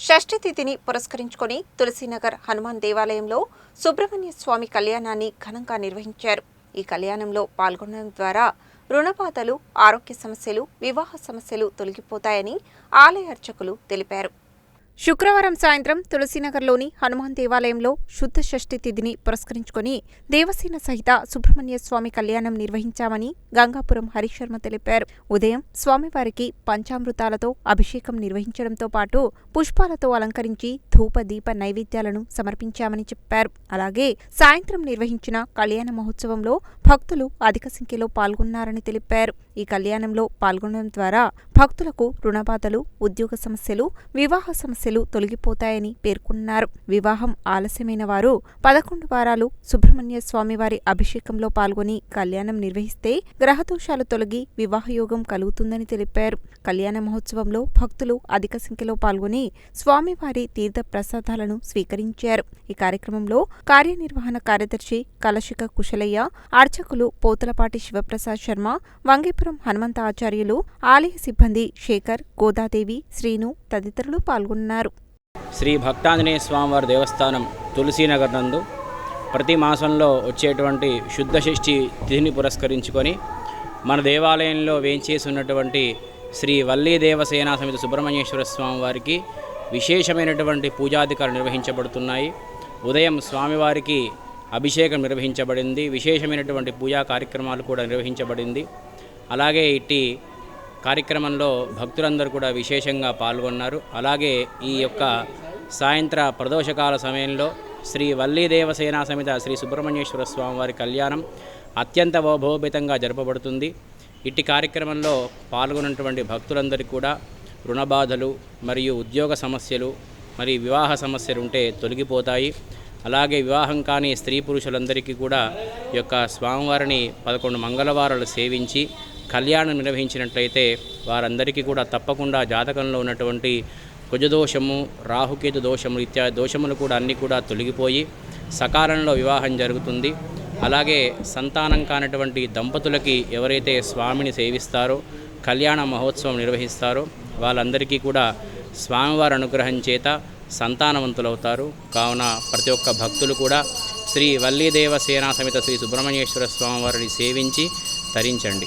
షష్ఠి తిథిని పురస్కరించుకొని తులసీనగర్ హనుమాన్ దేవాలయంలో సుబ్రహ్మణ్య స్వామి కళ్యాణాన్ని ఘనంగా నిర్వహించారు. ఈ కళ్యాణంలో పాల్గొనడం ద్వారా రుణబాధలు, ఆరోగ్య సమస్యలు, వివాహ సమస్యలు తొలగిపోతాయని ఆలయ అర్చకులు తెలిపారు. శుక్రవారం సాయంత్రం తులసీనగర్లోని హనుమాన్ దేవాలయంలో శుద్ధ షష్ఠి తిథిని పురస్కరించుకొని దేవసేన సహిత సుబ్రహ్మణ్య స్వామి కళ్యాణం నిర్వహించామని గంగాపురం హరిశర్మ తెలిపారు. ఉదయం స్వామివారికి పంచామృతాలతో అభిషేకం నిర్వహించడంతో పాటు పుష్పాలతో అలంకరించి ధూప దీప నైవేద్యాలను సమర్పించామని చెప్పారు. అలాగే సాయంత్రం నిర్వహించిన కళ్యాణ మహోత్సవంలో భక్తులు అధిక సంఖ్యలో పాల్గొన్నారని తెలిపారు. ఈ కళ్యాణంలో పాల్గొనడం ద్వారా భక్తులకు రుణబాధలు, ఉద్యోగ సమస్యలు, వివాహ సమస్యలు తొలగిపోతాయని పేర్కొన్నారు. వివాహం ఆలస్యమైన వారు 11 వారాలు సుబ్రహ్మణ్య స్వామివారి అభిషేకంలో పాల్గొని కళ్యాణం నిర్వహిస్తే గ్రహదోషాలు తొలగి వివాహయోగం కలుగుతుందని తెలిపారు. కళ్యాణ మహోత్సవంలో భక్తులు అధిక సంఖ్యలో పాల్గొని స్వామివారి తీర్థ ప్రసాదాలను స్వీకరించారు. ఈ కార్యక్రమంలో కార్యనిర్వహణ కార్యదర్శి కలశిక కుశలయ్య, అర్చకులు పోతలపాటి శివప్రసాద్ శర్మ, వంగేపురం హనుమంత ఆచార్యులు, ఆలయ సిబ్బంది శేఖర్, గోదాదేవి, శ్రీను తదితరులు పాల్గొన్నారు. శ్రీ భక్తాంజనేయ స్వామివారి దేవస్థానం తులసీనగర్ నందు ప్రతి మాసంలో వచ్చేటువంటి శుద్ధ షష్ఠి తిథిని పురస్కరించుకొని మన దేవాలయంలో వేంచేసి ఉన్నటువంటి శ్రీ వల్లీ దేవసేన సమేత సుబ్రహ్మణ్యేశ్వర స్వామి వారికి విశేషమైనటువంటి పూజాధికారులు నిర్వహించబడుతున్నాయి. ఉదయం స్వామివారికి అభిషేకం నిర్వహించబడింది. విశేషమైనటువంటి పూజా కార్యక్రమాలు కూడా నిర్వహించబడింది. అలాగే ఇట్టి కార్యక్రమంలో భక్తులందరూ కూడా విశేషంగా పాల్గొన్నారు. అలాగే ఈ యొక్క సాయంత్ర ప్రదోషకాల సమయంలో శ్రీ వల్లీ దేవసేన సమేత శ్రీ సుబ్రహ్మణ్యేశ్వర స్వామివారి కళ్యాణం అత్యంత వైభవోపేతంగా జరపబడుతుంది. ఇట్టి కార్యక్రమంలో పాల్గొన్నటువంటి భక్తులందరికీ కూడా రుణబాధలు మరియు ఉద్యోగ సమస్యలు మరియు వివాహ సమస్యలు ఉంటే తొలగిపోతాయి. అలాగే వివాహం కాని స్త్రీ పురుషులందరికీ కూడా ఈ యొక్క స్వామివారిని 11 మంగళవారాలు సేవించి కళ్యాణం నిర్వహించినట్లయితే వారందరికీ కూడా తప్పకుండా జాతకంలో ఉన్నటువంటి కుజదోషము, రాహుకేతు దోషములు ఇత్యాది దోషములు కూడా అన్నీ కూడా తొలగిపోయి సకాలంలో వివాహం జరుగుతుంది. అలాగే సంతానం కానటువంటి దంపతులకి ఎవరైతే స్వామిని సేవిస్తారో, కళ్యాణ మహోత్సవం నిర్వహిస్తారో వాళ్ళందరికీ కూడా స్వామివారి అనుగ్రహం చేత సంతానవంతులవుతారు. కావున ప్రతి ఒక్క భక్తులు కూడా శ్రీ వల్లీ దేవసేన సమేత శ్రీ సుబ్రహ్మణ్యేశ్వర స్వామివారిని సేవించి తరించండి.